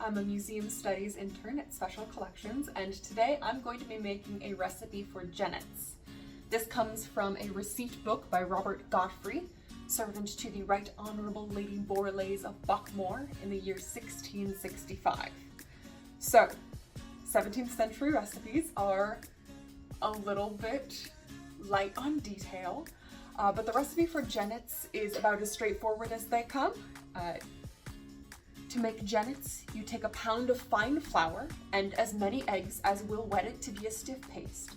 I'm a museum studies intern at Special Collections, and today I'm going to be making a recipe for jennets. This comes from a receipt book by Robert Godfrey, servant to the Right Honourable Lady Borlase of Buckmore in the year 1665. So, 17th century recipes are a little bit light on detail, but the recipe for jennets is about as straightforward as they come. To make jennets, you take a pound of fine flour and as many eggs as will wet it to be a stiff paste.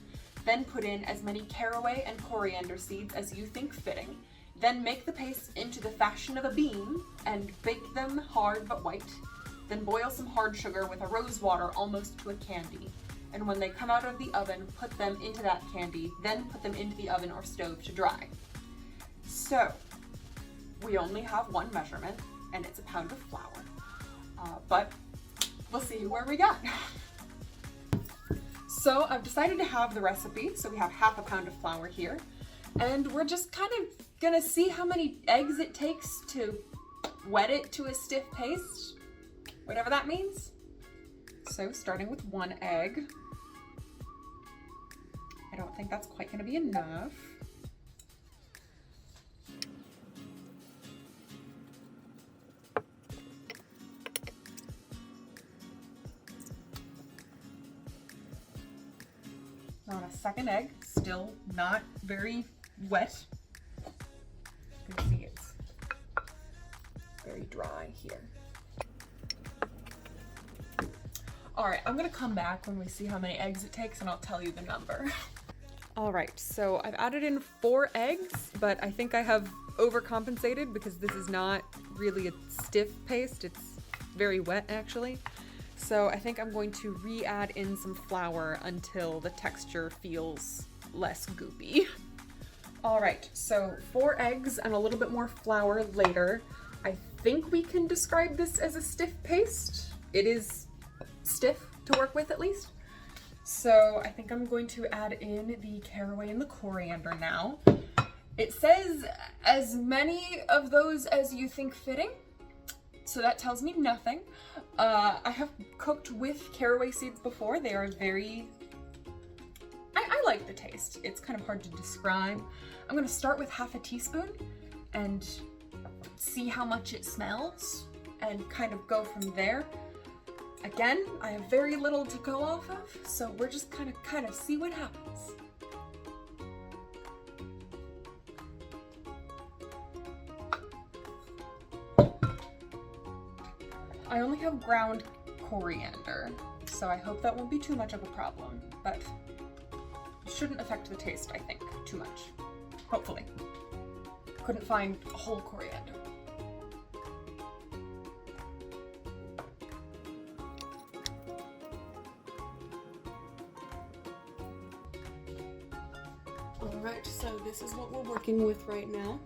Then put in as many caraway and coriander seeds as you think fitting. Then make the paste into the fashion of a bean and bake them hard but white. Then boil some hard sugar with a rose water almost to a candy. And when they come out of the oven, put them into that candy, then put them into the oven or stove to dry. So, we only have one measurement, and it's a pound of flour. But we'll see where we got. So I've decided to have the recipe, so we have half a pound of flour here, and we're just kind of gonna see how many eggs it takes to wet it to a stiff paste, whatever that means. So starting with 1 egg. I don't think that's quite gonna be enough. On a 2nd egg, still not very wet. You can see it's very dry here. All right, I'm gonna come back when we see how many eggs it takes and I'll tell you the number. All right, so I've added in 4 eggs, but I think I have overcompensated because this is not really a stiff paste. It's very wet actually. So I think I'm going to re-add in some flour until the texture feels less goopy. All right, so 4 eggs and a little bit more flour later. I think we can describe this as a stiff paste. It is stiff to work with at least. So I think I'm going to add in the caraway and the coriander now. It says as many of those as you think fitting. So that tells me nothing. I have cooked with caraway seeds before. They are very, I like the taste. It's kind of hard to describe. I'm gonna start with half a teaspoon and see how much it smells and kind of go from there. Again, I have very little to go off of, so we're just kind of see what happens. I only have ground coriander, so I hope that won't be too much of a problem, but it shouldn't affect the taste, I think, too much. Hopefully. Couldn't find a whole coriander. Alright, so this is what we're working with right now.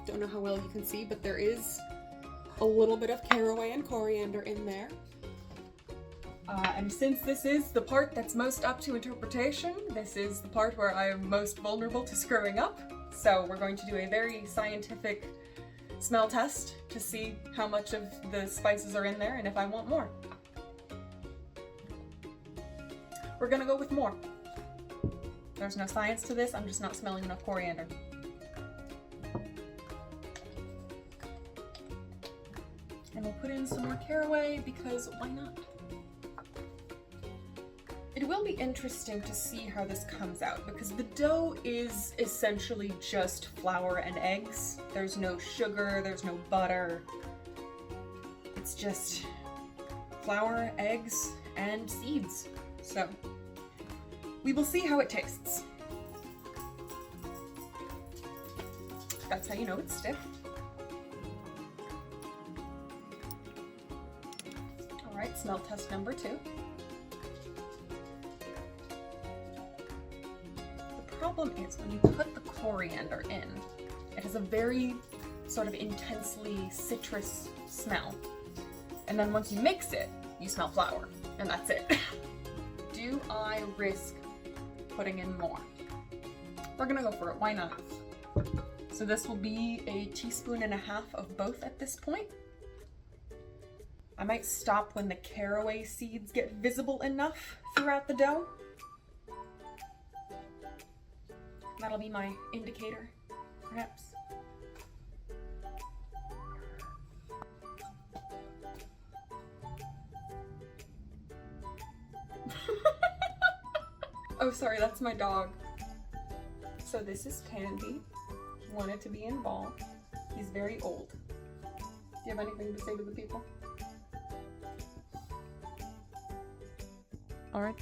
Don't know how well you can see, but there is a little bit of caraway and coriander in there. And since this is the part that's most up to interpretation, this is the part where I am most vulnerable to screwing up. So we're going to do a very scientific smell test to see how much of the spices are in there and if I want more. We're gonna go with more. There's no science to this, I'm just not smelling enough coriander. And we'll put in some more caraway because why not? It will be interesting to see how this comes out because the dough is essentially just flour and eggs. There's no sugar, there's no butter. It's just flour, eggs, and seeds. So we will see how it tastes. That's how you know it's stiff. Alright, smell test number 2. The problem is when you put the coriander in, it has a very sort of intensely citrus smell. And then once you mix it, you smell flour, and that's it. Do I risk putting in more? We're gonna go for it, why not? So this will be a teaspoon and a half of both at this point. I might stop when the caraway seeds get visible enough throughout the dough. That'll be my indicator, perhaps. Oh, sorry, that's my dog. So this is Candy. He wanted to be involved. He's very old. Do you have anything to say to the people? All right.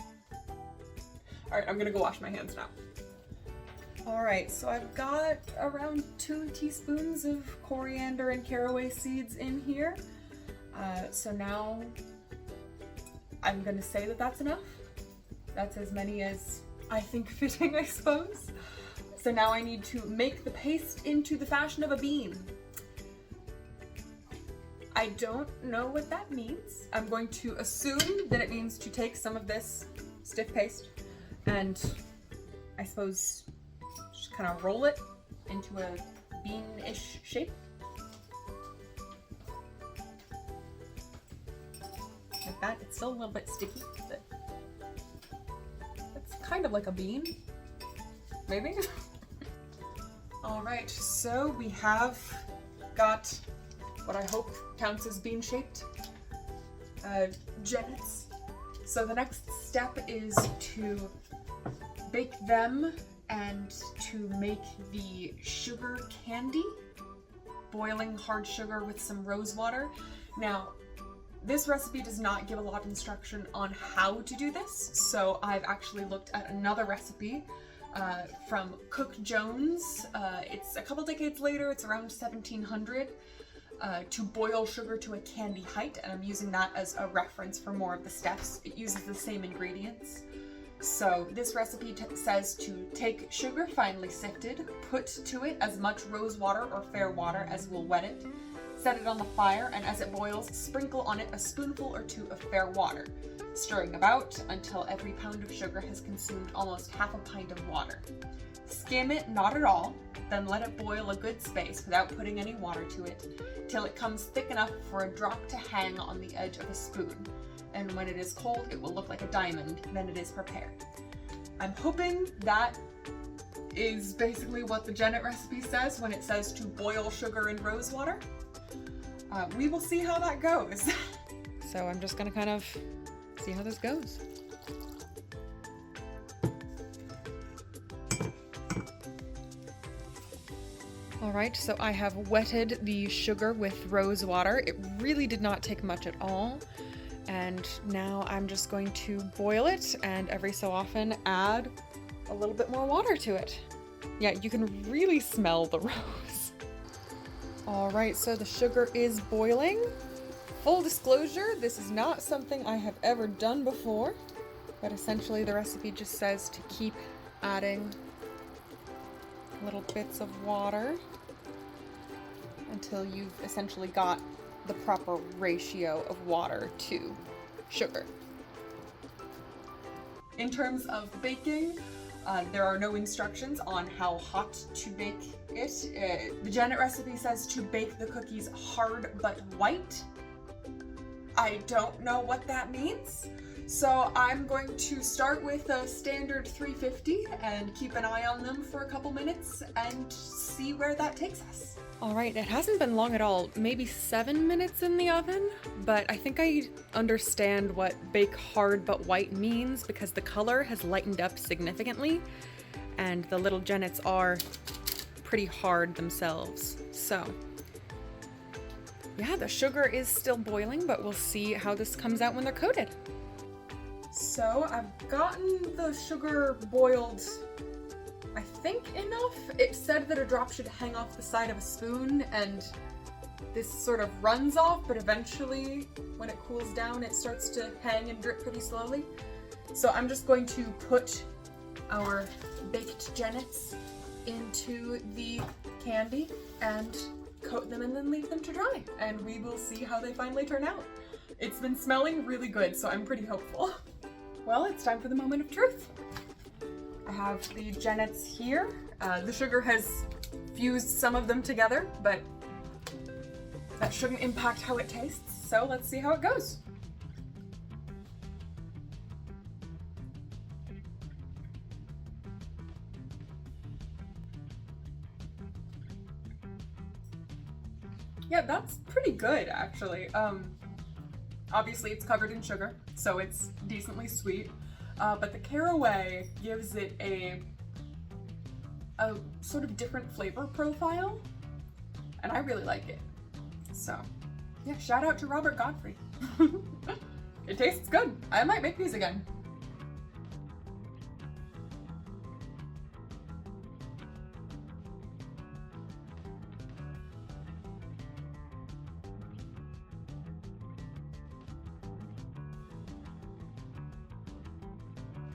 All right, I'm gonna go wash my hands now. All right, so I've got around 2 teaspoons of coriander and caraway seeds in here. So now I'm gonna say that that's enough. That's as many as I think fitting, I suppose. So now I need to make the paste into the fashion of a bean. I don't know what that means. I'm going to assume that it means to take some of this stiff paste and I suppose just kind of roll it into a bean-ish shape. Like that. It's still a little bit sticky, but it's kind of like a bean, maybe? All right, so we have got what I hope counts as bean-shaped jennets. So the next step is to bake them and to make the sugar candy, boiling hard sugar with some rose water. Now, this recipe does not give a lot of instruction on how to do this, so I've actually looked at another recipe from Cook Jones. It's a couple decades later, it's around 1700, to boil sugar to a candy height, and I'm using that as a reference for more of the steps. It uses the same ingredients. So this recipe says to take sugar finely sifted, put to it as much rose water or fair water as will wet it, set it on the fire, and as it boils, sprinkle on it a spoonful or 2 of fair water, stirring about until every pound of sugar has consumed almost half a pint of water. Skim it not at all, then let it boil a good space without putting any water to it, till it comes thick enough for a drop to hang on the edge of a spoon. And when it is cold, it will look like a diamond, then it is prepared. I'm hoping that is basically what the jennet recipe says when it says to boil sugar in rose water. We will see how that goes. So I'm just gonna kind of see how this goes. All right, so I have wetted the sugar with rose water. It really did not take much at all. And now I'm just going to boil it and every so often add a little bit more water to it. Yeah, you can really smell the rose. All right, so the sugar is boiling. Full disclosure, this is not something I have ever done before, but essentially the recipe just says to keep adding little bits of water until you've essentially got the proper ratio of water to sugar. In terms of baking, there are no instructions on how hot to bake it. The jennet recipe says to bake the cookies hard but white. I don't know what that means, so I'm going to start with a standard 350 and keep an eye on them for a couple minutes and see where that takes us. All right, it hasn't been long at all, maybe 7 minutes in the oven, but I think I understand what bake hard but white means because the color has lightened up significantly and the little jennets are pretty hard themselves. So yeah, the sugar is still boiling, but we'll see how this comes out when they're coated. So I've gotten the sugar boiled, I think enough. It said that a drop should hang off the side of a spoon and this sort of runs off, but eventually when it cools down it starts to hang and drip pretty slowly. So I'm just going to put our baked jennets into the candy and coat them and then leave them to dry, and we will see how they finally turn out. It's been smelling really good, so I'm pretty hopeful. Well, it's time for the moment of truth. I have the jennets here. The sugar has fused some of them together, but that shouldn't impact how it tastes. So let's see how it goes. Yeah, that's pretty good actually. Obviously it's covered in sugar, so it's decently sweet, but the caraway gives it a sort of different flavor profile, and I really like it. So yeah, shout out to Robert Godfrey. It tastes good. I might make these again.